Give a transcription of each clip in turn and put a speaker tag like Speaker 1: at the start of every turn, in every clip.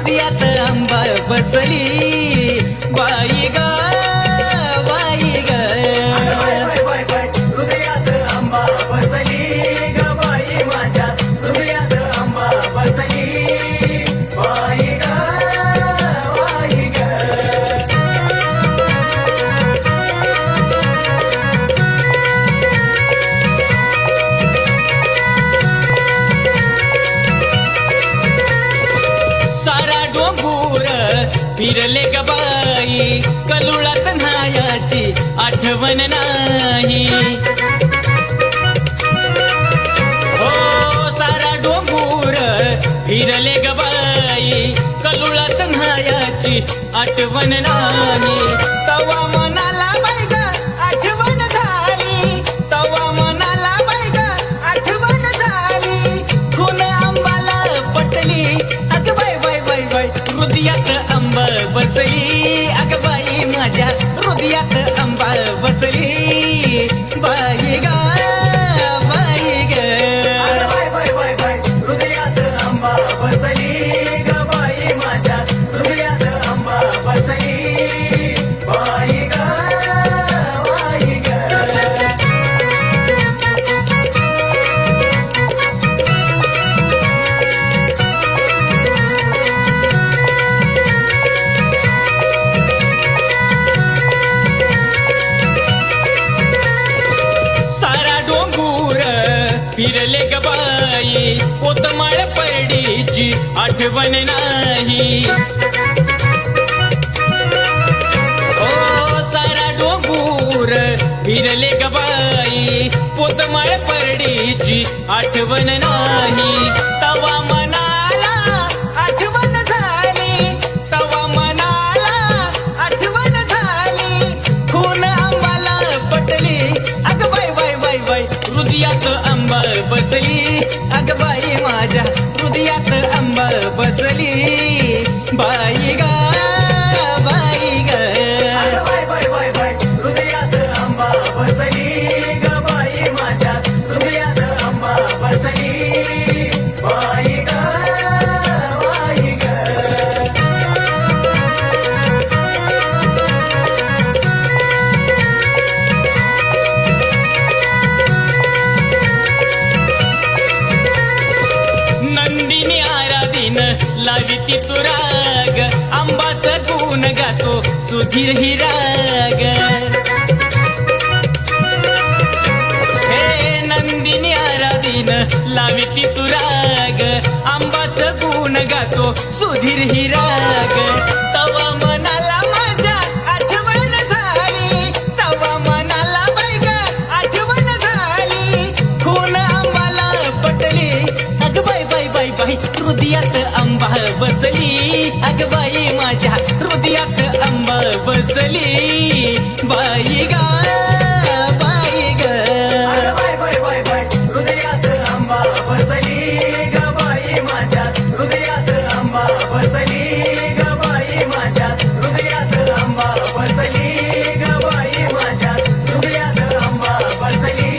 Speaker 1: हृदयात आंबा बसली बाई ग बाई ग
Speaker 2: हृदयात आंबा बसली ग बाई माझ्या हृदयात आंबा बसली बाई ग बाई ग
Speaker 1: सारा डोंगूर फिरले ग बाई कलुळात न्हायाची आठवण नाही हो सारा डोंगूर फिरले ग बाई कलुळात न्हायाची आठवण नाही तवा मनाला बाई ग आठवण झाली तवा मनाला बाई ग आठवण झाली खून आंबाला पटली अग बाई बाई बाई बाई हृदयात आंबा बसली अग बाई माझ्या हृदयात आंबा बसली बाई ग बाई ग
Speaker 2: हृदयात आंबा बसली ग बाई माझ्या हृदयात आंबा बसली बाई ग बाई ग
Speaker 1: सारा डोंगूर फिरले ग बाई कोतमाळ परडीची आठवण नाही ओ सारा डोंगूर फिरले ग बाई कोतमाळ परडीची आठवण नाही तवा मनाला आठवण झाली तवा मनाला आठवण झाली खून आंबाला पटली अग बाई बाई बाई बाई हृदयात आंबा बसली अग बाई माझ्या हृदयात आंबा बसली बाई ग बाई ग
Speaker 2: हृदयात आंबा बसली ग बाई माझ्या हृदयात आंबा बसली बाई ग बाई ग
Speaker 1: नंदिनी आराधीन लाविती तुराग आंबाच गुण गातो सुधीर ही राग हे नंदिनी आराधीन लाविती तुराग आंबाच गुण गातो सुधीर ही राग तवा मनाला माझ्या आठवण झाली तवा मनाला बाई ग आठवण झाली खून आंबाला पटली अग बाई बाई बाई बाई हृदयात आंबा बसली अग बाई माझ्या हृदयात आंबा बसली बाई ग बाई ग
Speaker 2: हृदयात आंबा बसली ग बाई माझ्या हृदयात आंबा बसली ग बाई माझ्या हृदयात आंबा बसली ग बाई माझ्या हृदयात आंबा बसली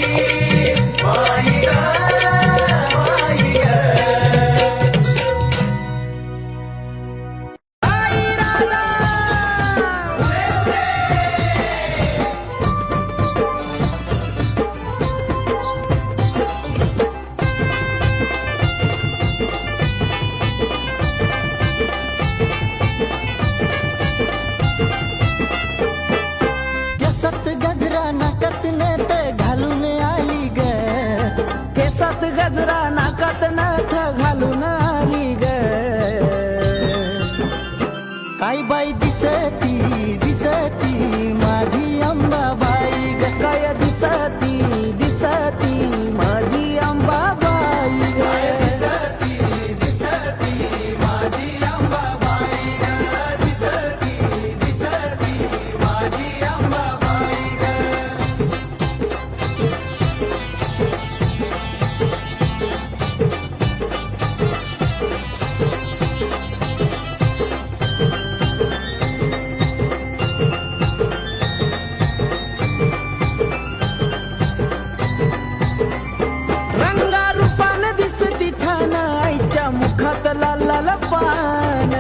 Speaker 2: बाई ग बाई ग
Speaker 3: केसात गजरा नाकात नथ घालून आली ग केसात गजरा नाकात नथ घालून आली ग काय बाई दिसती दिसती माझी अंबाबाई ग काय दिसती दिसती माझी अंबाबाई ग दिसती दिसती माझी अंबाबाई ग दिसती दिसती माझी अंबाबाई ग लाल पान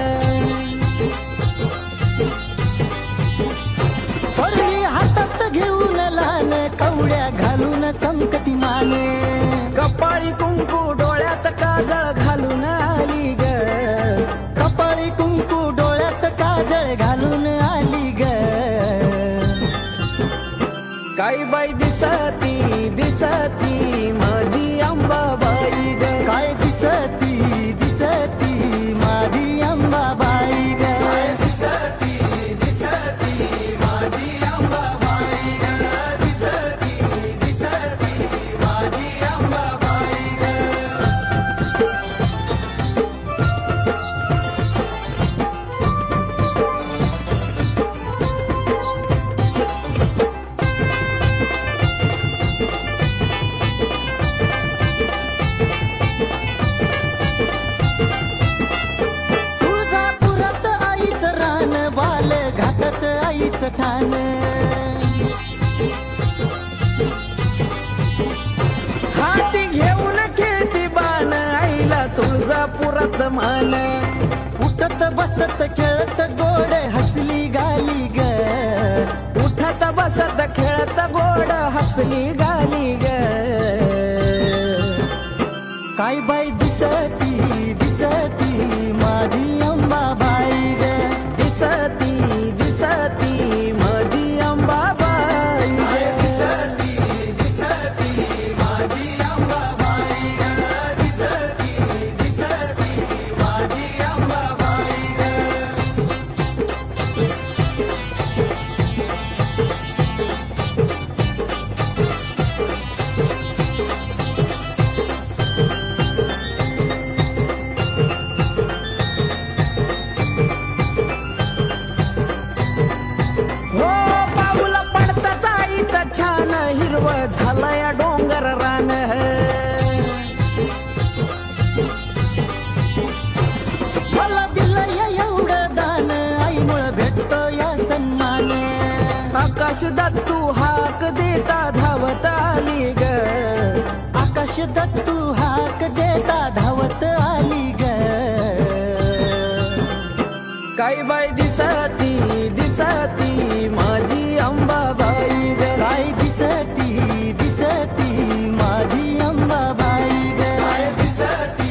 Speaker 3: कवड्या घालून चमकती मान
Speaker 4: कपाळी कुंकू डोळ्यात काजळ घालून आली ग
Speaker 3: कपाळी कुंकू डोळ्यात काजळ घालून आली ग
Speaker 4: काही बाई दिसती दिसती माझी अंबाबाई ग
Speaker 3: काय दिसती दिसती माझी अंबाबाई ग
Speaker 2: दिसती दिसती माझी अंबाबाई ग दिसती दिसती माझी अंबाबाई ग
Speaker 3: तुळजापुरात आईचं रान बाल घाटात आईचं ठाण
Speaker 4: हाती घेऊन खेळती बाण आईला तुळजापुरात मान
Speaker 3: उठत बसत खेळत गोड हसली गाली ग
Speaker 4: उठत बसत खेळत गोड हसली गाली ग
Speaker 3: काय बाई दिसती दिसती माझी अंबाबाई ग
Speaker 4: दिसती दिसती माझी अंबाबाई ग
Speaker 2: दिसती दिसती माझी अंबाबाई ग दिसती दिसती माझी अंबाबाई ग
Speaker 4: हो पाऊल पडताच आईचं छान हिरवं झालंय डोंगर रान
Speaker 3: मला दिलं एवढं दान आईमुळं भेटतो या सन्मान
Speaker 4: आकाश दत्तू हाक देता धावत आली ग
Speaker 3: आकाश दत्तू हाक देता धावत आली ग
Speaker 4: काही बाई दिसती दिसती माझी अंबाबाई ग
Speaker 3: काय दिसती दिसती माझी अंबाबाई ग
Speaker 2: दिसती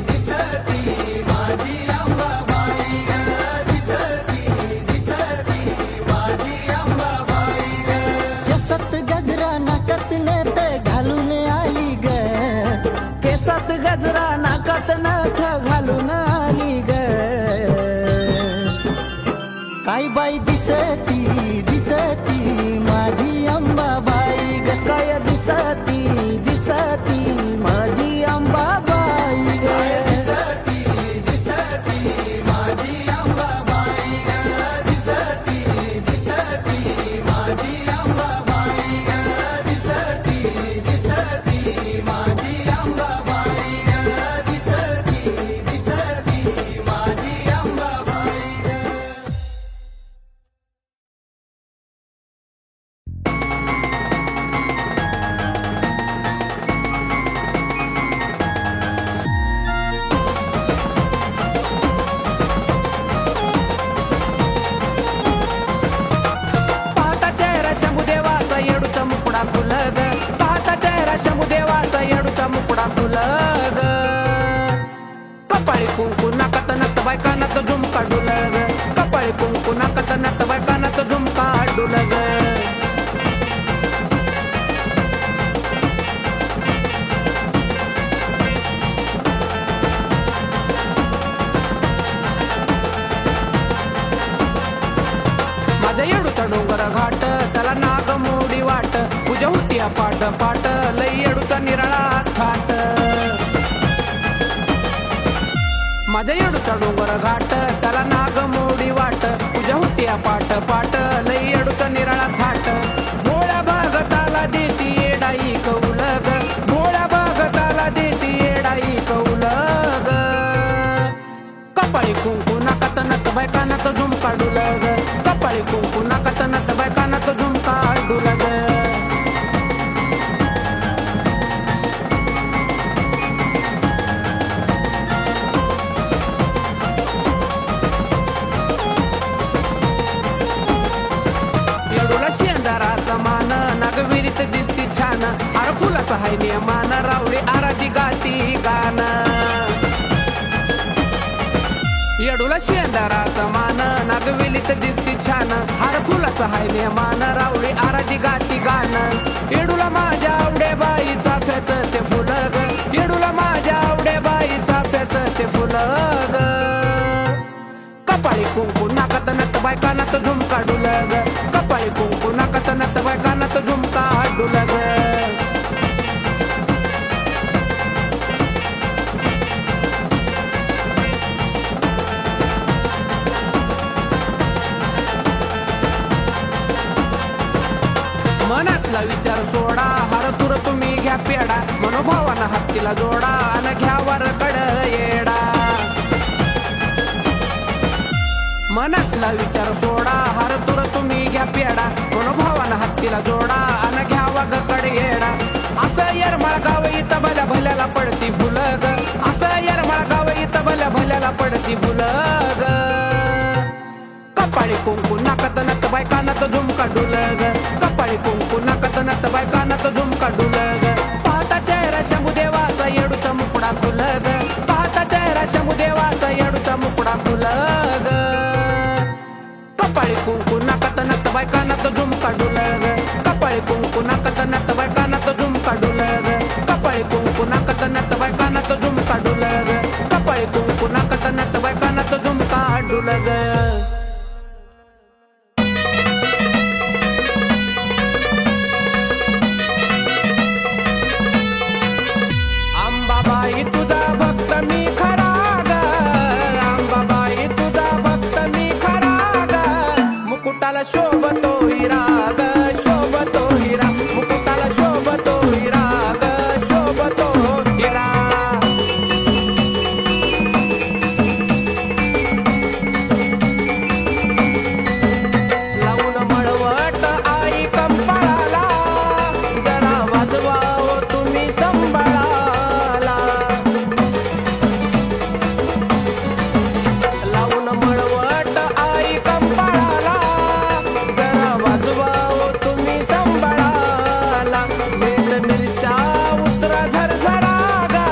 Speaker 2: दिसती माझी अंबाबाई ग दिसती दिसती माझी अंबाबाई ग
Speaker 3: केसात गजरा नाकात नेत घालून आली ग
Speaker 4: केसात गजरा नाकात नथ घालून आली ग
Speaker 3: काय बाई दिसती दिसती माझी अंबाबाई ग
Speaker 4: काय दिसती दिसती माझी अंबाबाई ग
Speaker 2: दिसती दिसती माझी अंबाबाई ग दिसती दिसती माझी अंबाबाई ग दिसती दिसती माझी अंबाबाई ग दिसती दिसती माझी अंबाबाई ग
Speaker 4: पाहता चेहरा शंभुदेवाचा येडूचा मुकुडा फुलग पाहता चेहरा शंभुदेवाचा येडूचा मुकुडा फुलग कपाळी कुंकू नाकात नत बायकानात झुमका डुलग कपाळी कुंकू नाकात नत बायकानात झुमका डुलग माझ्या येडूचा डोंगर घाट त्याला नाग मोडी वाट तुझ्या होती पाट पाट लई येडूचा निराळा थाट माझ्या येडूचा डोंगर घाट त्याला नाग मोडी वाट तुझ्या होती पाट पाट लई येडूचा निराळा थाट भोळ्या भागताला देती येडाई कौलग भोळ्या भागताला देती येडाई कौलग कपाळी कुंकू नाकात नत बायकानात झुमका डुलग कपाळी कुंकू नाकात नत बायकानात झुमका डुलग फुलाचा हाय नियमान रावळी आराधी गाती गाणं येडूला शेंदाराचा मान नागवेलीत दिसती छान हार फुलाचा हाय नियमान रावळी आराधी गाती गाणं येडूला माझ्या आवडे बाई चाफ्याच ते फुलं ग येडूला माझ्या आवडे बाई चाफ्याच ते फुलं ग कपाळी कुंकू नाकात नत बायकानात झुमका डुलग कपाळी कुंकू नाकात नत बायकानात झुमका डुलग मनातला विचार सोडा हार तुर तुम्ही घ्या पेडा मनोभावानं हत्तीला जोडा आणि घ्या वर कड येडा मनातला विचार सोडा हार तुर तुम्ही घ्या पेडा मनोभावानं हत्तीला जोडा आणि घ्या वाग कड येडा असं यरमाळ गाव इथं भल्या भल्याला पडती फुलग असं यरमाळ गाव इथं भल्या भल्याला पडती फुलग कपाळी कुंकू नाकात नत बायकानात झुमका डुलग कपाळी कुंकू नाकात नत बायकानात झुमका डुलग पाहता चेहरा शंभूदेवाचा येडूचा मुकडा फुलग पाहता चेहरा शंभूदेवाचा येडूचा मुकडा फुलग कपाळी कुंकू नाकात नत बायकानात झुमका डुलग कपाळी कुंकू नाकात नत बायकानात झुमका डुलग कपाळी कुंकू नाकात नत बायकानात झुमका डुलग कपाळी कुंकू नाकात नत बायकानात झुमका डुलग अंबाबाई तुझा भक्त मी खरा ग अंबाबाई तुझा भक्त मी खरा ग मुकुटाला शोभतो हिरा ग शोभतो हिरा मुकुटाला शोभतो हिरा ग शोभतो हिरा लावून मळवट आई कंपाळाला जरा वाजवाव तुम्ही संभाळाला लावून मळवट आई कंपाळाला जरा वाजवाव तुम्ही संभाळाला मीठ मिरच्या उतरा झरझरा ग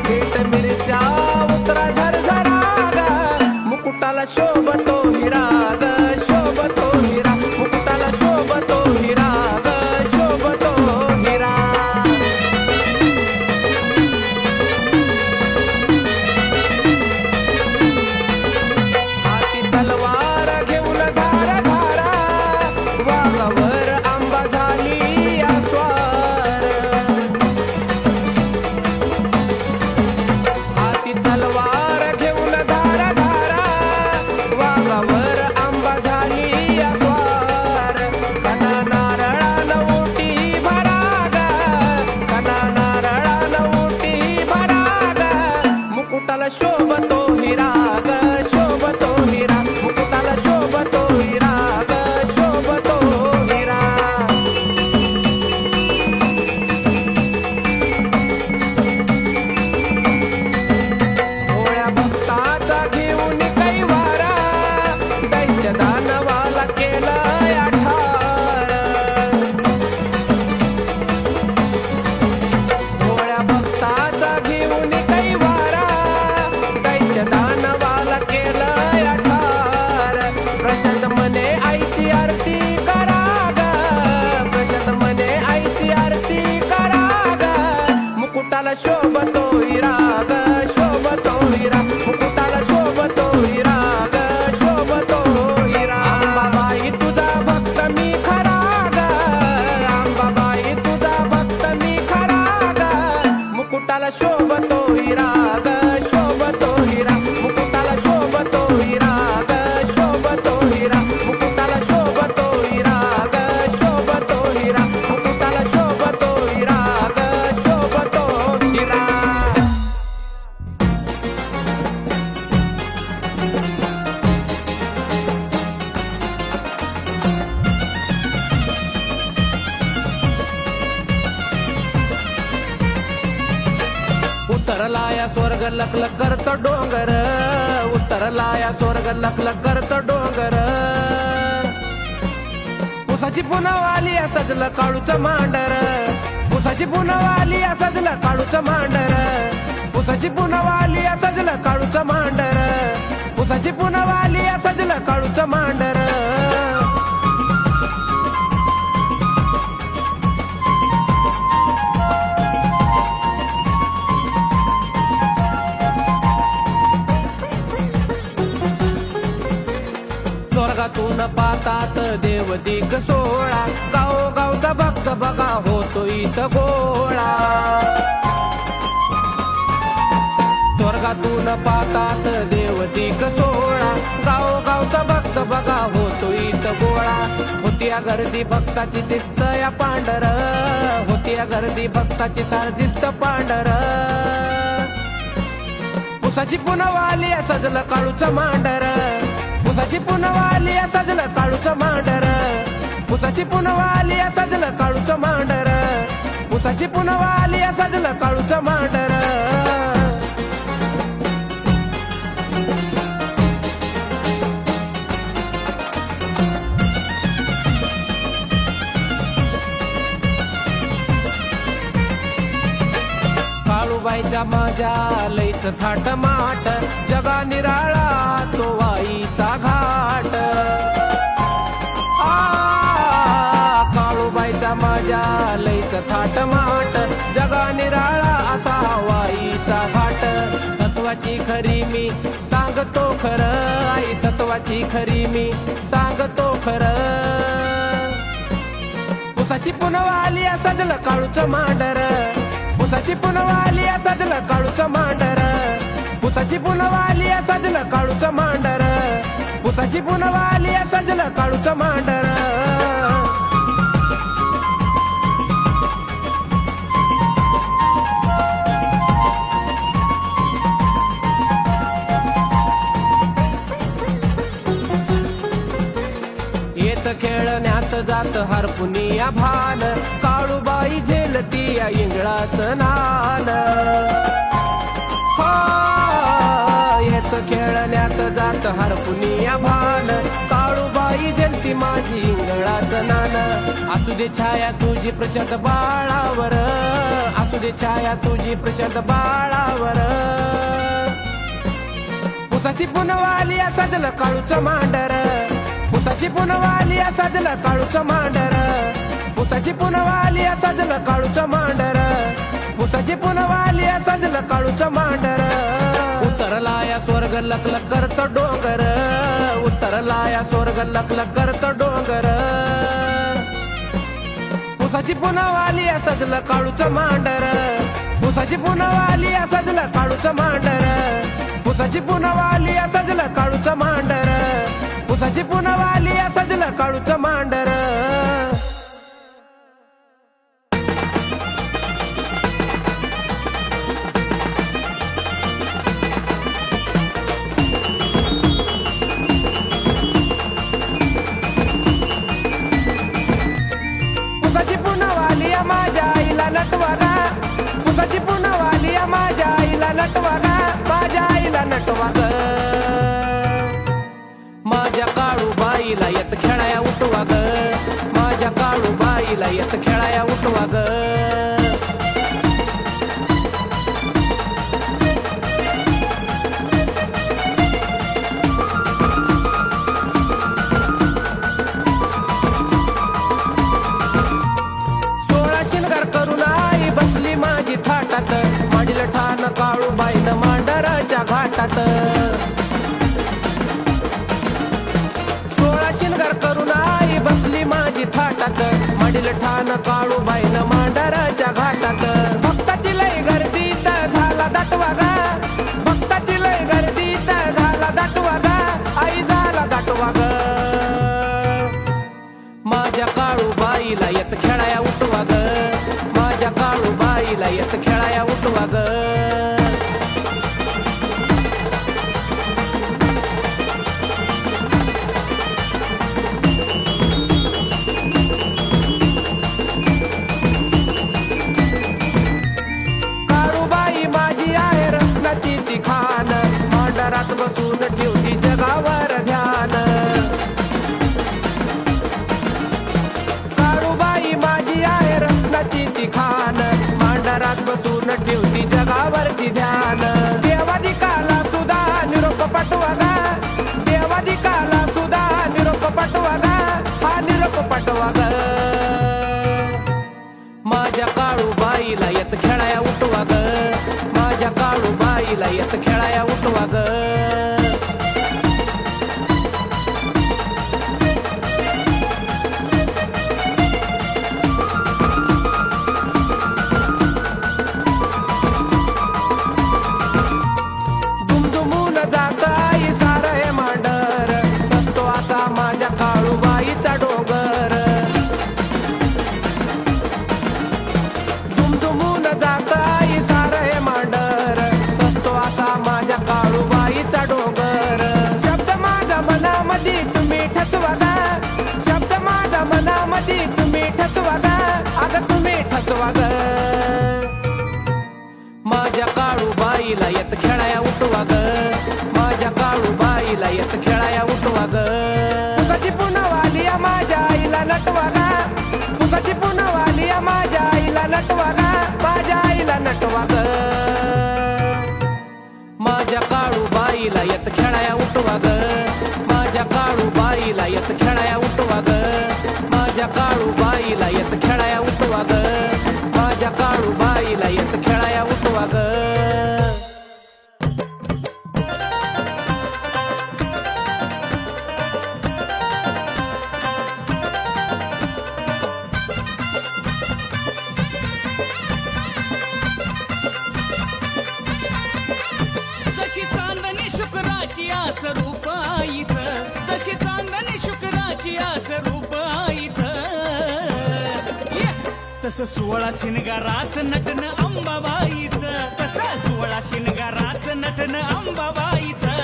Speaker 4: मीठ मिरच्या उतरा झरझरा ग मुकुटाला शोभतो हिरा ग शोभतो हिरा मुकुटाला शोभतो हिरा ग शोभतो हिरा हाती तलवार घेऊन धार धारा वाघावर आंबा झाली आस्वार हाती तलवार घेऊन धार धारा वाघावर आंबा झाली आस्वार कना नारळानं ओटी भरा ग कना नारळानं ओटी भरा ग मुकुटाला शोभतो हिरा ग शोभतो हिरा मुकुटाला शोभतो हिरा ग शोभतो हिरा भोळ्या भक्ताचा घेऊन कैवारा दैत्य दानवाला केलंय आठार भोळ्या भक्ताचा घेऊन कैवारा दैत्य दानवाला केलंय आठार प्रशांत मने आईची आरती करा ग प्रशांत मने आईची आरती करा ग मुकुटाला शोभतो हिरा ग शोभतो हिरा मुकुटाला शोभतो हिरा ग शोभतो हिरा अंबाबाई तुझा भक्त मी खरा ग अंबाबाई तुझा भक्त मी खरा ग मुकुटाला शोभतो हिरा ग शोभतो हिरा मुकुटाला शोभतो हिरा ग शोभतो हिरा मुकुटाला शोभतो हिरा ग शोभतो हिरा मुकुटाला शोभतो हिरा ग शोभतो हिरा उतरला या स्वर्ग लखलख करतो डोंगर उतरला या स्वर्ग लखलख करतो डोंगर उसाची पुन्हा वाली सजलं काळूचं मांडर उसाची उसाची पुनवाली सजलं काळूचं मांडर उसाची पुनवाली सजलं काळूचं मांडर उसाची पुनवाली सजलं काळूचं मांडर स्वर्गातून पातात देव दिग सोळा गावोगावचा भक्त बघा होतो इथं गोळा स्वर्गातून पातात देव दिग सोळा गावोगावचा भक्त बघा होतो इथं गोळा होत्या गर्दी भक्ताची दिसत या पांढर होत्या गर्दी भक्ताची सार दिसत पांढर उसाची पुनवाली सजलं काळूचं मांडर उसाची पुनवाली सजलं काळूचं मांडर उसाची पुनवाली सजलं काळूचं मांडर उसाची पुनवाली सजलं काळूचं मांडर काळूबाईच्या माझ्या लईच थाट माट जगा निराळा तो वाईचा घाट काळूबाईचा माझ्या लईच थाट माट जगा निराळा असा वाईचा घाट तत्वाची खरी मी सांगतो खरं आई तत्वाची खरी मी सांगतो खरं उसाची पुनवाली सजलं काळूचं मांडर उसाची पुनवाली सजलं काळूचं मांडर उसाची पुनवाली सजलं काळूचं मांडर उसाची पुनवाली सजलं काळूचं मांडर येत खेळण्यात जात हरपुनिया भान काळूबाई झेलती या इंगळाचं नान येत खेळण्यात जात हरपुनिया भान काळूबाई झेलती माझी इंगळाचं नान असू दे छाया तुझी प्रचंड बाळावर असू दे छाया तुझी प्रचंड बाळावर उसाची पुनवाली सजलं काळूचं मांडर उसाची पुनवाली सजलं काळूचं मांडर उसाची पुनवाली सजलं काळूचं मांडर उसाची पुनवाली सजलं काळूचं मांडर उतरला या स्वर्ग लकलक करतो डोंगर उतरला या स्वर्ग लकलक करतो डोंगर उसाची पुनवाली सजलं काळूचं मांडर उसाची पुनवाली सजलं काळूचं मांडर उसाची पुनवाली सजलं काळूचं मांडर उसाची पुनवाली सजलं काळूचं मांडर उसाची पुनवाली माझ्या आईला नटवागा उसाची पुनवाली माझ्या आईला नटवागा माझ्या आईला नटवाग माझ्या काळूबाईला येत खेळाया उठवा ग माझ्या काळूबाईला येत खेळाया उठवा ग सोळा शिंगार करून आई बसली माझी थाटात माडील ठाण काळूबाईनं मांडराच्या घाटात करून आई बसली माझी थाटात मडील ठाण काळूबाईनं मांडराच्या घाटात भक्ताची लय गर्दीत झाला दाटवा गा भक्ताची लय गर्दीत झाला दाटवा गा आई झाला दाटवा ग माझ्या काळूबाईला येत खेळाया उठवा ग माझ्या काळूबाईला येत खेळाया उठवा ग खान मांडरात बसून ठेवती जगावर ध्यान काळूबाई माझी आहे रत्नाची ती खान काळूबाईला येत खेळाया उठवा ग माझ्या काळूबाईला येत खेळाया उठवा ग दुमदुमून जात आई सारं हे मांडर सस्तो असा माझ्या काळूबाईचा डोंगर दुमदुमून जात आई सारं हे मांडर सस्तो असा माझ्या काळूबाईचा डोंगर शब्द माझ्या मनामध्ये तुम्ही ठसवा गा शब्द माझ्या मनामध्ये तुम्ही ठसवा गा अगं तुम्ही ठसवा ग माझ्या काळूबाईला येत खेळाया उठवा ग माझ्या काळूबाईला येत खेळाया उठवा ग पुसाची पुनवाली माझ्या आईला नटवा गा पुसाची पुनवाली माझ्या आईला नटवा गा माझ्या आईला नटवा ग माझ्या काळूबाईला येत खेळाया उठवा ग माझ्या काळूबाईला येत खेळाया उठवा ग माझ्या काळूबाईला येत खेळाया उठवा ग माझ्या काळूबाईला येत खेळाया उठवा ग
Speaker 1: जशी चांदणी शुक्राची आस रूप आईचं जशी चांदणी शुक्राची आस रूप आईचं तसं 16 शिनगाराच नटन अंबाबाईचं तसं 16 शिनगाराच नटन अंबाबाईचं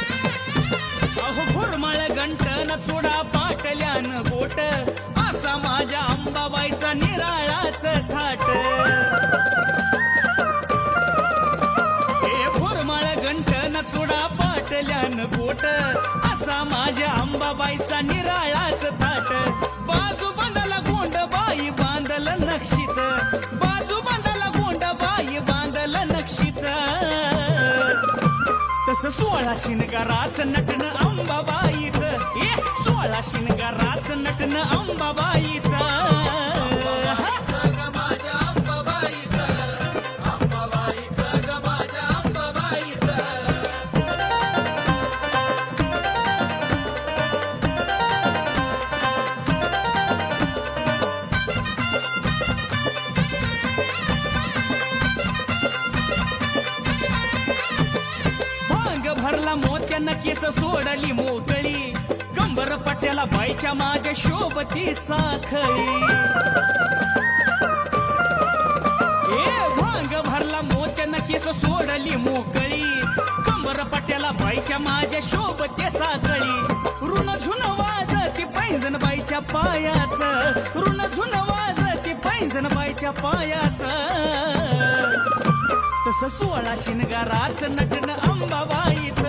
Speaker 1: अहो घुरमळ गंटन चुडा पाटल्यान बोट असा माझ्या अंबाबाईचा निराळाच थाट हे घुरमळ गंटन चुडा पाटल्यान बोट असा माझ्या अंबाबाईचा निराळाच थाट बाजू बांधाला गोंडबाई बांधल नक्षीच बाजू बांधाला गोंडबाई बांधल नक्षीच तसं 16 शिनगाराच नटन अंबाबाईच 16 शिनगाराच नटन अंबाबाईच भांग भरला मोत्यानं केस सोडली मोकळी कंबर पट्ट्याला बाईच्या माझ्या शोभती साखळी ए भांग भरला मोत्यानं केस सोडली मोकळी कंबर पट्ट्याला बाईच्या माझ्या शोभती साखळी ऋण झुन वाजती पैंजण बाईच्या पायाच ऋण झुन वाजती पैंजण बाईच्या पायाच तसं 16 शिनगाराच नटन अंबाबाईच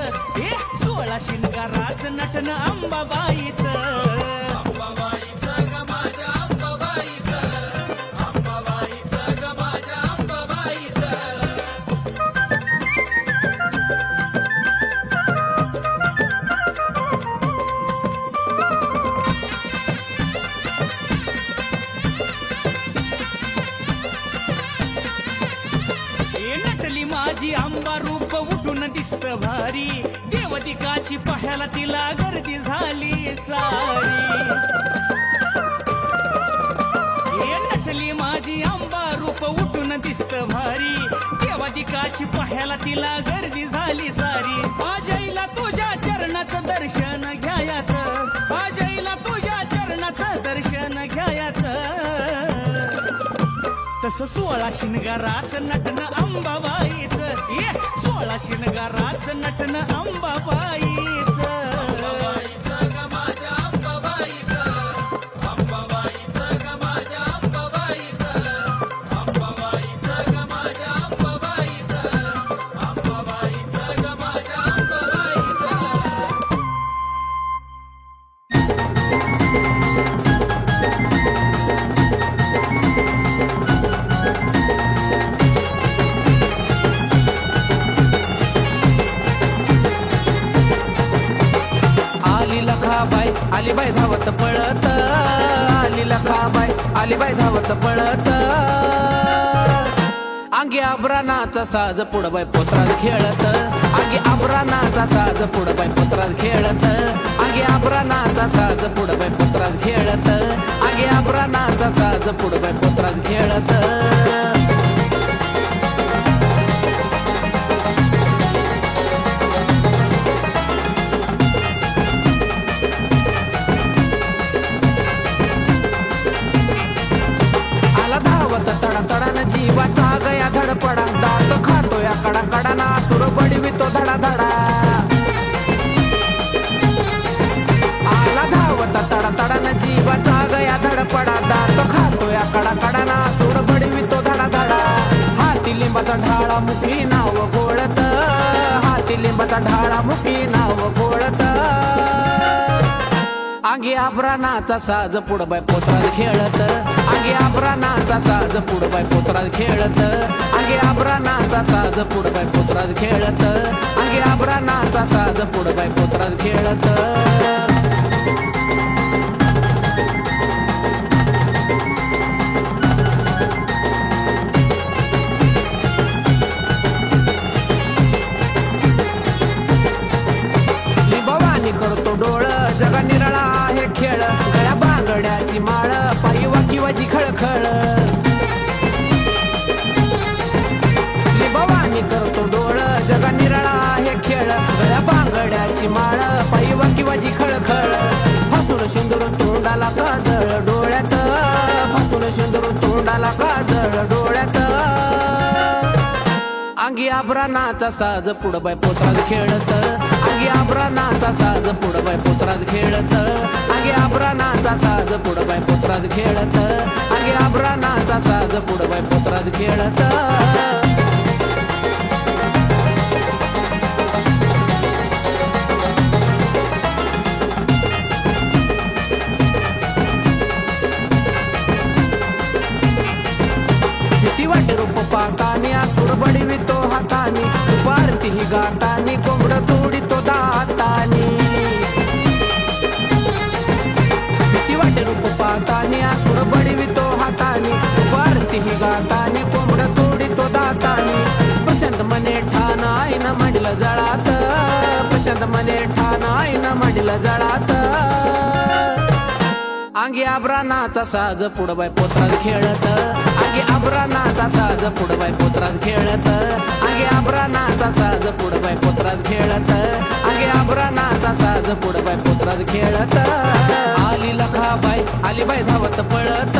Speaker 1: 16 शिनगाराच नटन अंबाबाईच नटली माझी आंबा रूप उठून दिसत भारी देवदिकाची पाहायला तिला गर्दी झाली सारी नटली माझी आंबा रूप उठून दिसत भारी देवदिकाची पाहायला तिला गर्दी झाली सारी आजईला तुझ्या चरणाचं दर्शन घ्यायाच आजईला तुझ्या चरणाचं दर्शन घ्यायाच तसं 16 शिनगाराच नटन अंबाबाईच 16 शिनगाराच नटन अंबाबाईच
Speaker 4: आली बाई धावत पळत आली लखाबाई आली बाई धावत पळत अंगी आभरानाचा साज पुढबाई पोत्रात खेळत अंगी आभरानाचा साज पुढबाई पोत्रात खेळत अंगी आभरानाचा साज पुढबाई पोत्रात खेळत अंगी आभरानाचा साज पुढबाई पोत्रात खेळत तडातडानं जीवाचा गया धडपडा दात खातो या कडा कडाना सुर बडवितो धडा धडा आला धावत तडातडानं जीवाचा गया धडपडा दात खातो या कडा कडाना सुर बडवितो धडा धडा हाती लिंबाचा ढाळा मुठी नाव गोळत हाती लिंबाचा ढाळा मुठी नाव गोळत अंगी आभरानाचा साज पुढबाई पोत्रात खेळत अंगी आभरानाचा साज पुढबाई पोत्रात खेळत अंगी आभरानाचा साज पुढबाई पोत्रात खेळत अंगी आभरानाचा साज पुढबाई पोत्रात खेळत करतो डोळ जगा निराळा आहे खेळ गळ्या बांगड्याची माळ पायी वाकिवाची खळखळ भवानी करतो डोळ जगा निराळा आहे खेळ गळ्या बांगड्याची माळ पायी वाकिवाची खळखळ फासून शेंदूर तोंडाला काजळ डोळ्यात फासून शेंदूर तोंडाला काजळ डोळ्यात अंगी आभरानाचा साज पुढबाई पोत्रात खेळत अंगी आभरानाचा साज पुढबाई पोत्रात खेळत अंगी आभरानाचा साज पुढबाई पोत्रात खेळत अंगी आभरानाचा साज पुढबाई पोत्रात खेळत वाटे रूप पाहतानी आसुर बडवितो हातानी उपारती ही गातानी कोंबड तोडितो दातानी वाटे रूप पाहतानी आसुर बडवितो हातानी उपारती ही गातानी कोंबड तोडितो दातानी प्रशांत मने ठाण आईन मंडल जळात प्रशांत मने ठाण आईन मंडल जळात अंगी आभरानाचा साज पुढबाई पोत्रात खेळत अंगी आभरानाचा साज पुढबाई पोत्रात खेळत अंगी आभरानाचा साज पुढबाई पोत्रात खेळत अंगी आभरानाचा साज पुढबाई पोत्रात खेळत आली लखाबाई आली बाई धावत पळत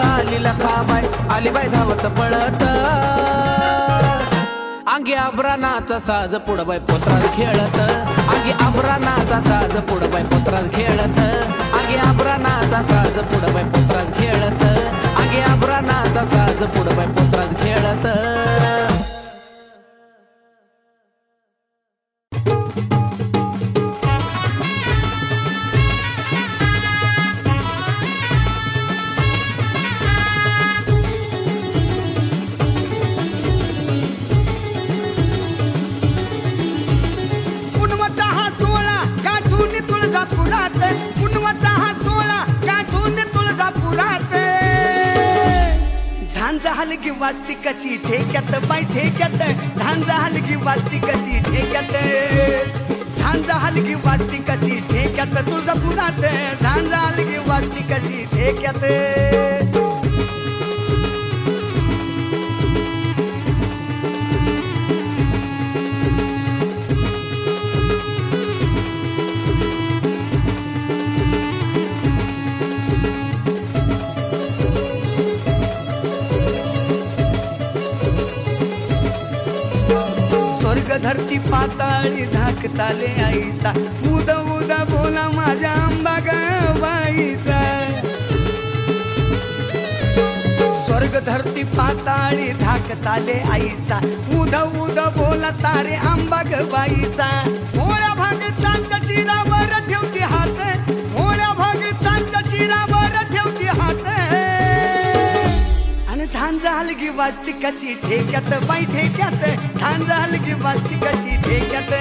Speaker 4: आली लखाबाई आली बाई धावत पळत अंगी आभरानाचा साज पुढबाई पोत्रात खेळत अंगी आभरानाचा साज पुढबाई पोत्रात खेळत अंगी आभरानाचा साज पुढबाई पोत्रात खेळत अंगी आभरानाचा साज पुढबाई पोत्रात खेळत
Speaker 3: झांजा हलगी वाजती कशी ठेक्यात बाई ठेक्यात झांजा हलगी वाजती कशी ठेक्यात झांजा हलगी वाजती कशी ठेक्यात तुळजापुरात झांजा हलगी वाजती कशी ठेक्यात धरती पाताळी धाकताले आईचा उद उद बोला माझ्या आंबा गावाईचा स्वर्ग धरती पाताळी धाकताले आईचा उद उद बोला सारे आंबा गवाईचा मोळ्या भागतांच्या चिरावर ठेवती हात मोळ्या भागतांच्या चिरावर ठेवती हात आणि झांजा हलगी वाजती कशी ठेक्यात बाई ठेक्यात झांजा हलगी वाजती कशी ठेक्यात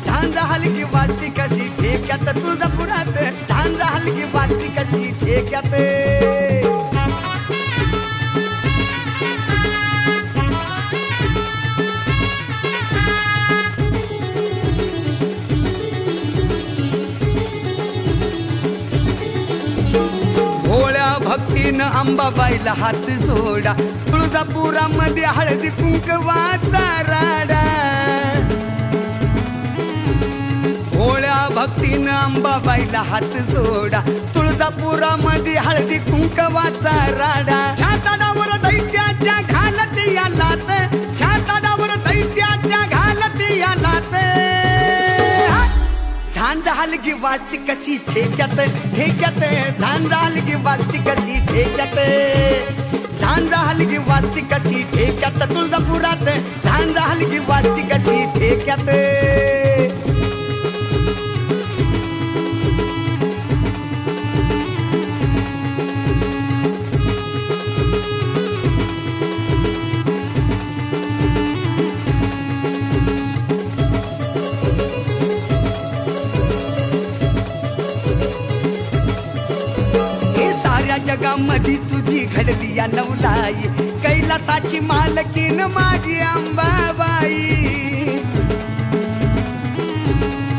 Speaker 3: झांजा हलगी वाजती कशी ठेक्यात तुळजापुरात झांजा हलगी वाजती कशी ठेक्यात भोळ्या भक्तीनं अंबाबाईला हात जोडा तुळजापुरामध्ये हळदी कुंकवाचा राडा भोळ्या भक्तीनं अंबाबाईला हात जोडा तुळजापुरामध्ये हळदी कुंकवाचा राडा छाताडावर दैत्याच्या घालत या लात छाताडावर दैत्याच्या घालत या लात झांजा हलगी वाजती कशी ठेक्यात ठेक्यात झांजा हलगी वाजती कशी ठेक्यात झांजा हलगी वाजती कशी ठेक्यात तुळजापुरात झांजा हलगी वाजती कशी ठेक्यात जगामध्ये तुझी घडली या नवलाई कैलासाची मालकीन माझी अंबाबाई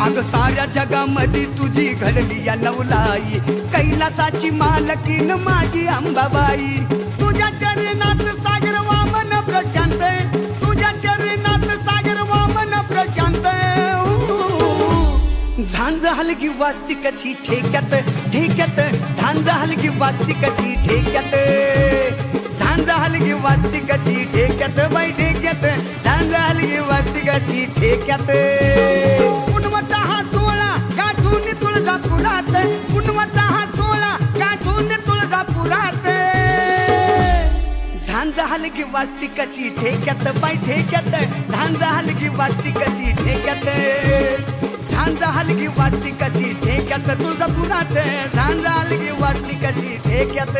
Speaker 3: अग साऱ्या जगामध्ये तुझी घडली या नवलाई कैलासाची मालकीन माझी अंबाबाई तुझ्या चरणात सागर वामन प्रशांत तुझ्या चरणात सागर वामन प्रशांत झांजा हलगी वाजती कशी ठेक्यात ठेक्यात झांजा हलगी वाजती कशी ठेक्यात झांजा हलगी वाजती कशी ठेक्यात बाई ठेक्यात झांजा हलगी वाजती कशी ठेक्यात पुनवचा हा सोहळा गाठून तुळजापुरात पुनवचा हा सोहळा गाठून तुळजापुरात झांजा हलगी वाजती कशी ठेक्यात बाई ठेक्यात झांजा हलगी वाजती कशी ठेक्यात झांजा हलगी वाजती कशी ठेक्यात तुळजापुरात झांजा हलगी वाजती कशी ठेक्यात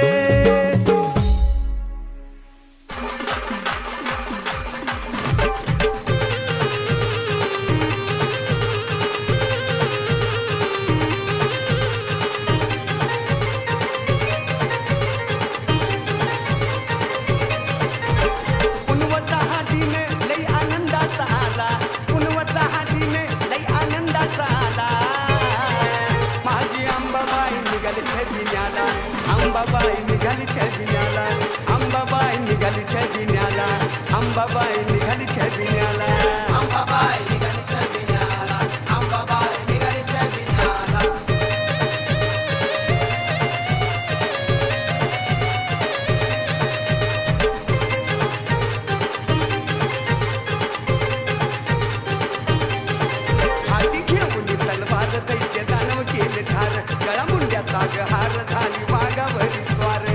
Speaker 3: पुनवचा हा दिन लई आनंदाचा आला पुनवचा हा दिन लई आनंदाचा आला माझी अंबाबाई निघाली छबिन्याला अंबाबाई निघाली छबिन्याला अंबाबाई निघाली छबिन्याला अंबाबाई निघाली छबिन्याला
Speaker 2: अंबाबाई निघाली छबिन्याला अंबाबाई निघाली छबिन्याला
Speaker 3: हाती घेऊन तलवार दैत्य दानव केले ठार गळा मुंड्याचा हार झाली वाघावरी स्वार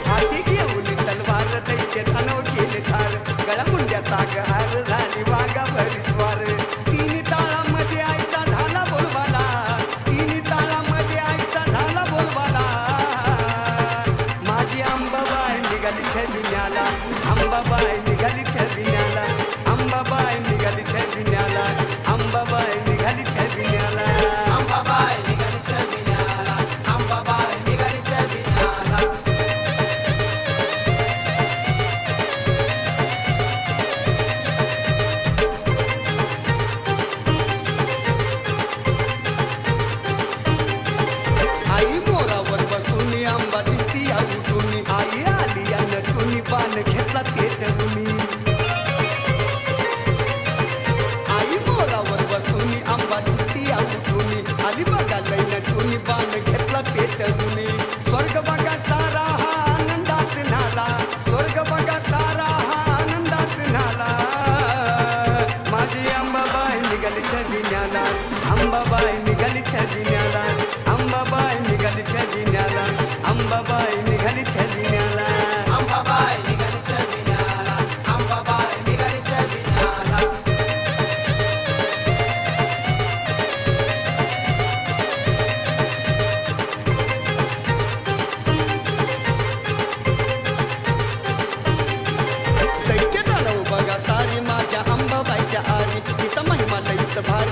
Speaker 3: हाती घेऊन तलवार दैत्य दानव केले ठार गळा मुंड्याचा हार झाली वाघावरी स्वार तिन्ही ताळामध्ये आईचा झाला बोलवाला तिन्ही ताळामध्ये आईचा झाला बोलवाला माझी अंबाबाई निघाली छबिन्याला अंबाबाई निघाली छबिन्याला अंबाबाई निघाली छबिन्याला अंबाबाई निघाली छबिन्याला
Speaker 2: अंबाबाई निघाली छबिन्याला अंबाबाई निघाली छबिन्याला
Speaker 3: आई मोरावर बसून आंबा दिसती उठून आई आली या नटून पान घेतला पेटवून आई मोरावर बसून आंबा दिसती उठून आली बघा लई नटून पान घेतला पेटवून स्वर्ग बघा सारा हा आनंदात नाला स्वर्ग बघा सारा हा आनंदात नाला माझी अंबाबाई निघाली छबिन्याला अंबाबाई निघाली छबिन्याला अंबाबाई निघाली छबिन्याला अंबाबाई निघाली छबिन्याला
Speaker 2: अंबाबाई निघाली छबिन्याला अंबाबाई निघाली छबिन्याला
Speaker 3: दैत्य दानव बघा सारी माझ्या अंबाबाईच्या आरी तिचा महिमा लईच भारी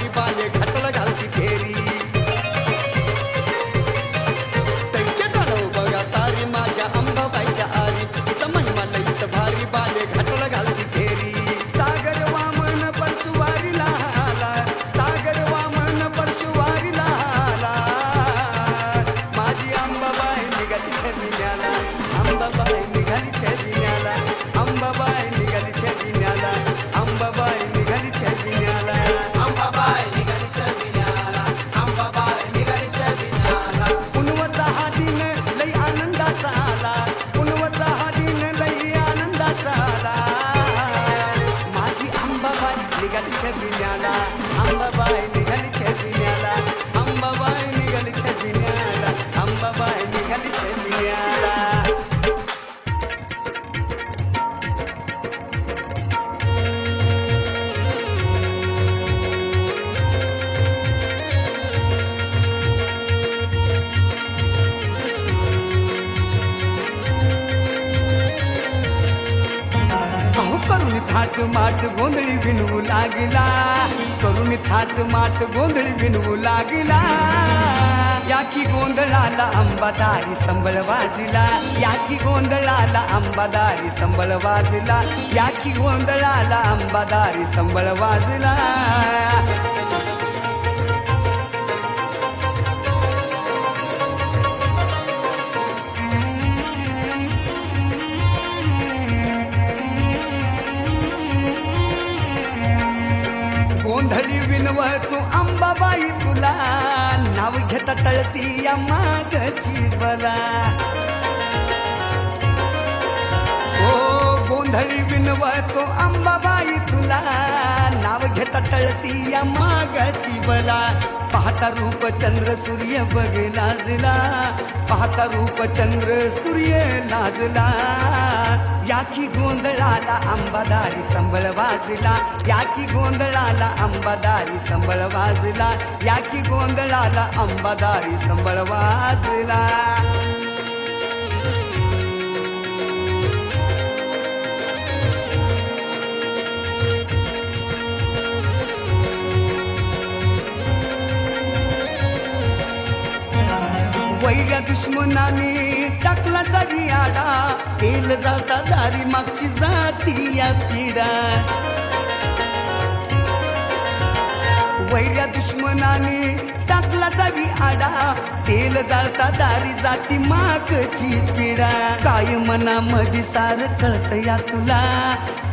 Speaker 3: थाट माट गोंधळी विणवू लागला, करून थाट माट गोंधळी विणवू लागला. या की गोंधळाला अंबादारी संबळ वाजला, या की गोंधळाला अंबादारी संबळ वाजला, या की गोंधळाला अंबादारी संबळ वाजला. गोंधळी विनव तू अंबाबाई तुला, नाव घेता टळती या मागची बला. ओ गोंधळी विनव तू अंबाबाई तुला, नाव घेता टळती या मागची बला. पाहता रूप चंद्र सूर्य बघ लाजला, पाहता रूप चंद्र सूर्य लाजला. या की गोंधळाला अंबादारी संबळ वाजला, या की गोंधळाला अंबादारी संबळ वाजला, या की गोंधळाला अंबादारी संबळ वाजला. वैऱ्या दुश्मनाने टाकला जागी आडा, तेल जाता दारी मागची जाती या पिढा. वैऱ्या दुश्मनाने टाकला जागी आडा, तेल जाळता दारी जाती मागची पिढा. काय मनामध्ये सार कळत या तुला,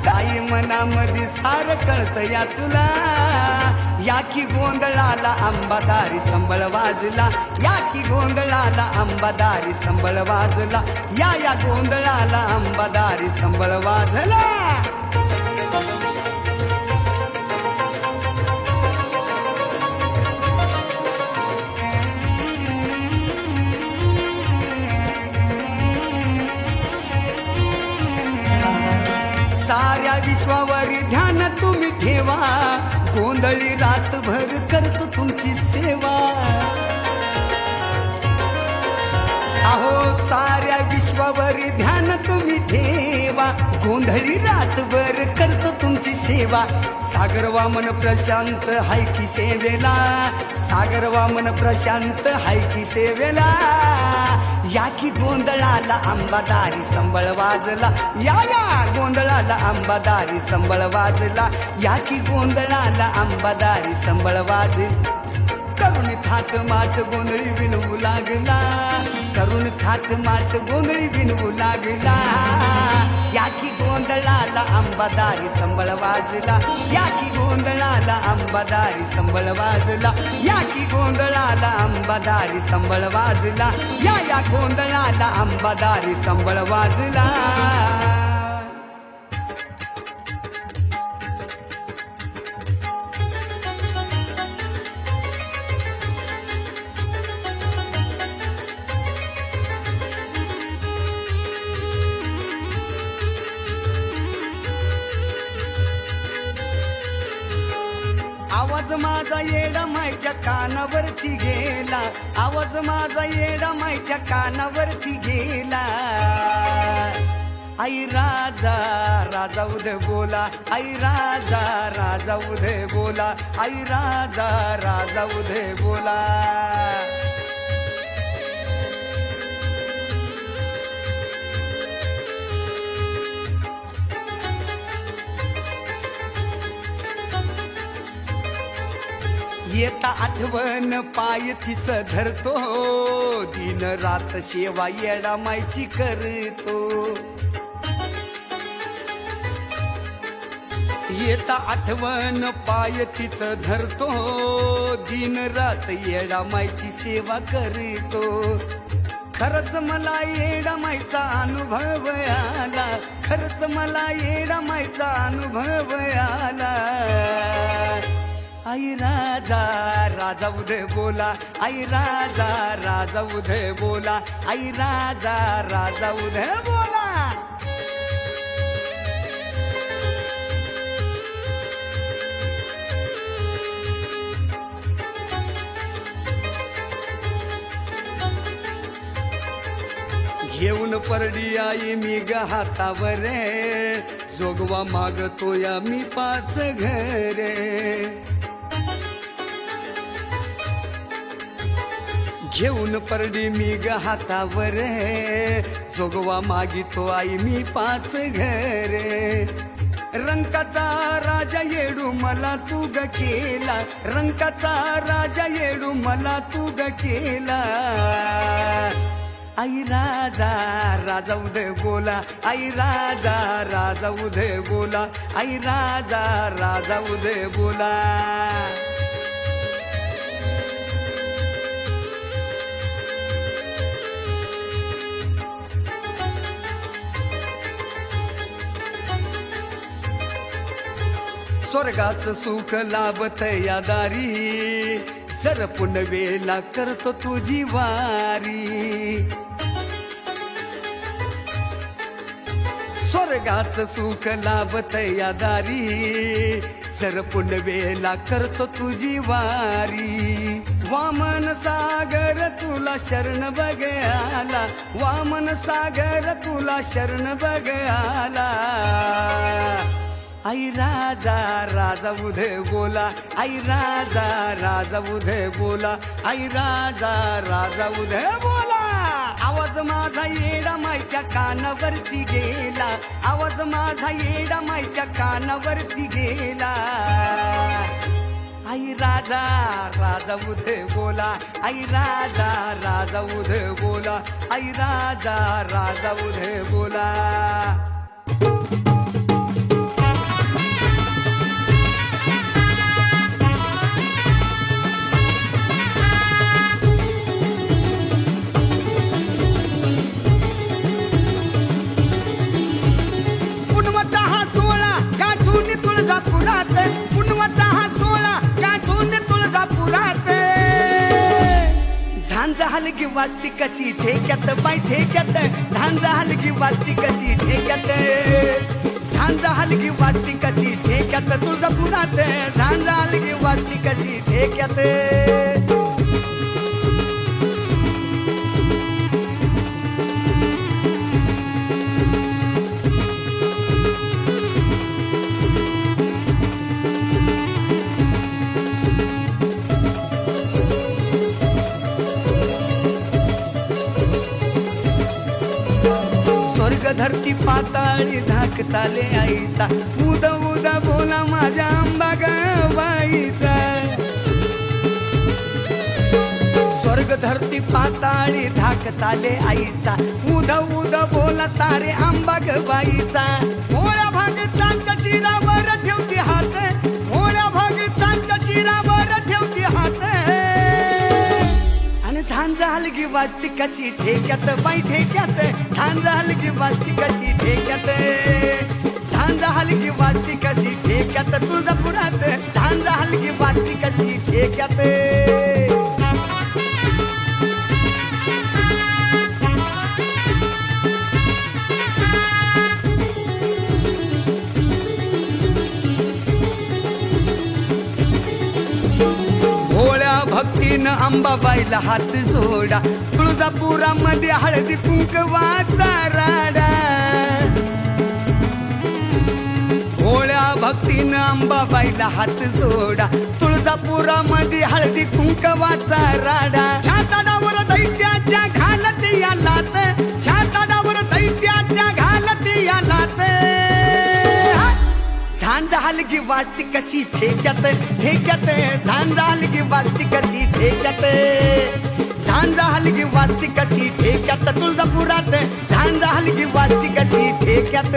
Speaker 3: काय मनामध्ये सार कळत या तुला. या की गोंधळाला अंबादारी संबळ वाजला, या की गोंधळाला अंबादारी संबळ वाजला, या गोंधळाला अंबादारी संबळ वाजला. साऱ्या विश्वावर ध्यान तुम्ही ठेवा, गोंधळी रातभर करतो तुमची सेवा. अहो साऱ्या विश्वावर ध्यान तुम्ही ठेवा, गोंधळी रातभर करतो तुमची सेवा. सागर वामन प्रशांत हाय की सेवेला, सागर वामन प्रशांत हाय की सेवेला. या की गोंधळाला अंबादारी संबळ वाजला, या गोंधळाला अंबादारी संबळ वाजला, या की गोंधळाला अंबादारी संबळ वाजला. करून थाट माट गोंधळी विणवू लागला, करून थाट माट गोंधळी विणवू लागला. या की गोंधळाला अंबादारी संबळ वाजला, या की गोंधळाला अंबादारी संबळ वाजला, या की गोंधळाला अंबादारी संबळ वाजला, या गोंधळाला अंबादारी संबळ वाजला. आवाज माझा येडा मायच्या कानावरती गेला, आवाज माझा येडा मायच्या कानावरती गेला. आई राजा राजा उदय बोला, आई राजा राजा उदय बोला, आई राजा राजा उदय बोला. येता आठवण पाय तिचं धरतो, दिन रात सेवा येडा मायची करतो. येता आठवण पाय तिचं धरतो, दिन रात येडा मायची सेवा करतो. खरंच मला येडा मायचा अनुभव आला, खरंच मला येडा मायचा अनुभव आला. आई राजा राजा उदय बोला, आई राजा राजा उदय बोला, आई राजा राजा उदय बोला. घेऊन परडी आई मी ग हातावर, जोगवा मागतो या मी 5 घरे. घेऊन परडी मी ग हातावर, जोगवा मागितो आई मी 5 घरे. रंकाचा राजा येडू मला तू ग केला, रंकाचा राजा येडू मला तू ग केला. आई राजा राजा उदय बोला, आई राजा राजा उदय बोला, आई राजा राजा उदय बोला. स्वर्गाचं सुख लाभत या दारी, जर पुनवेला करतो तुझी वारी. स्वर्गाचं सुख लाभत या दारी, जर पुनवेला करतो तुझी वारी. वामन सागर तुला शरण बघ आला, वामन सागर तुला शरण बघ आला. आई राजा राजा उदय बोला, आई राजा राजा उदय बोला, आई राजा राजा उदय बोला. आवाज माझा येडा माईच्या कानावरती गेला, आवाज माझा येडा माईच्या कानावरती गेला. आई राजा राजा उदय बोला, आई राजा राजा उदय बोला, आई राजा राजा उदय बोला. तुळजापुरात, पुनवचा हा सोळा गाठून तुळजापुरात. झांजा हलगी वाजती कशी ठेक्यात बाई ठेक्यात, झांजा हलगी वाजती कशी ठेक्यात, झांजा हलगी वाजती कशी ठेक्यात तुळजापुरात, झांजा हलगी वाजती कशी ठेक्यात. स्वर्ग धरती पाताळी धाकताले आईचा, उदा उदा बोला माझ्या आंबा गवाईचा. स्वर्ग धरती पाताळी धाकताले आईचा, उदा उदा बोला सारे आंबा गवाईचा. भोळ्या भागतांच्या चिरावर ठेवती हात, भोळ्या भागतांच्या चिरावर ठेवती हात. झांजा हलगी वाजती कशी ठेक्यात बाई ठेक्यात, झांजा हलगी वाजती कशी ठेक्यात, झांजा हलगी वाजती कशी ठेक्यात तुळजापुरात, झांजा हलगी वाजती कशी ठेक्यात. भक्तीनं अंबाबाईला हात जोडा, तुळजापुरामध्ये हळदी कुंकवाचा राडा. भोळ्या भक्तीनं अंबाबाईला हात जोडा, तुळजापुरामध्ये हळदी कुंकवाचा राडा. छाताडावर दैत्याच्या घालत या लात, छाताडावर दैत्याच्या घालत या लात. झांजा हलगी वाजती कशी ठेक्यात ठेक्यात, झांजा हलगी वाजती कशी ठेक्यात, झांजा हलगी वाजती कशी ठेक्यात तुळजापुरात, झांजा हलगी वाजती कशी ठेक्यात.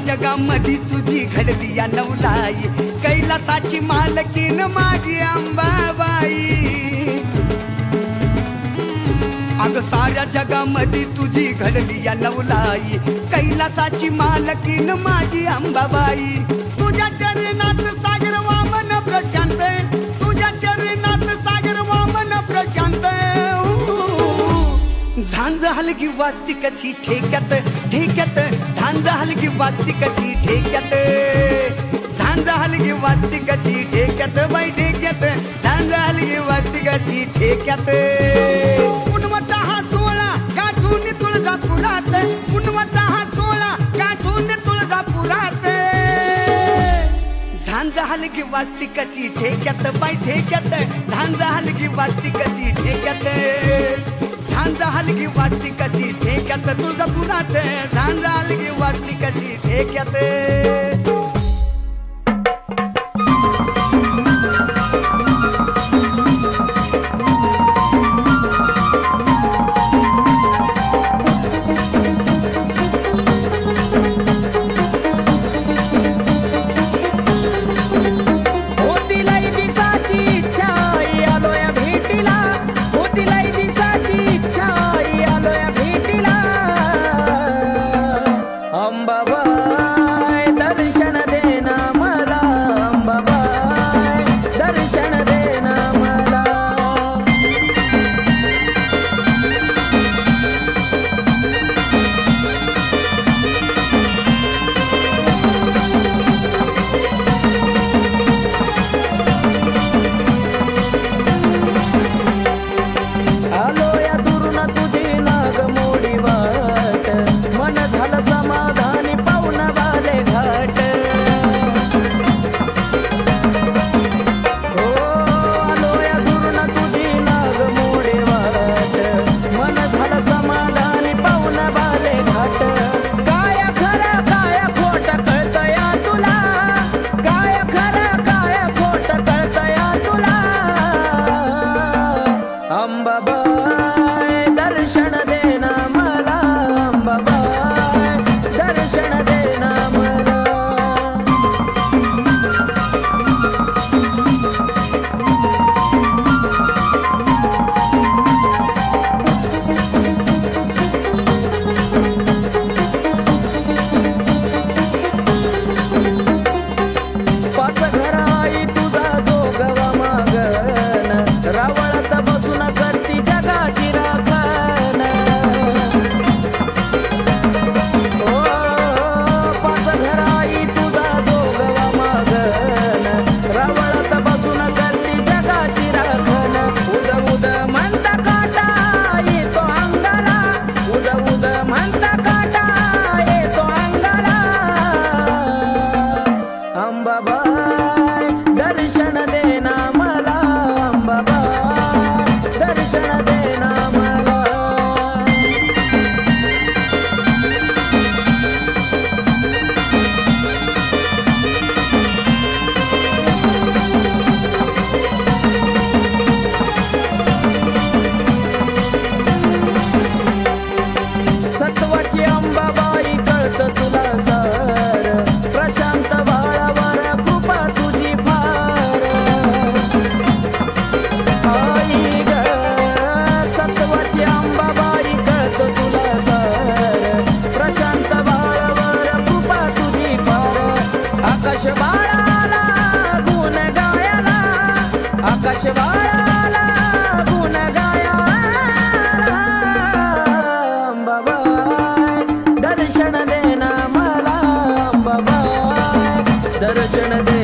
Speaker 3: जगामध्ये तुझी घडली या नवलाई, कैलासाची मालकीन माझी अंबाबाई. अगं साऱ्या जगामध्ये तुझी घडली या नवलाई, कैलासाची मालकीन माझी अंबाबाई. तुझ्या चरणात सागर वामन प्रशांत, तुझ्या चरणात सागर वामन प्रशांत. हलगी वाजती कशी ठेक्यात ठेक्यात झांजा हलगी वाजती कशी ठेक्यात झांजा हलगी वाजती कशी ठेक्यात बाई ठेक्यात झांजा हलगी वाजती कशी ठेक्यात पुनवचा हा सोळा गाठून तुळजापुरात पुनवचा हा सोळा गाठून तुळजापुरात झांजा हलगी वाजती कशी ठेक्यात बाई ठेक्यात झांजा हलगी वाजती कशी ठेक्यात झांजा हलगी वाजती कशी ठेक्यात तुळजापुरात झांजा हलगी वाजती कशी ठेक्यात
Speaker 4: दर्शन दे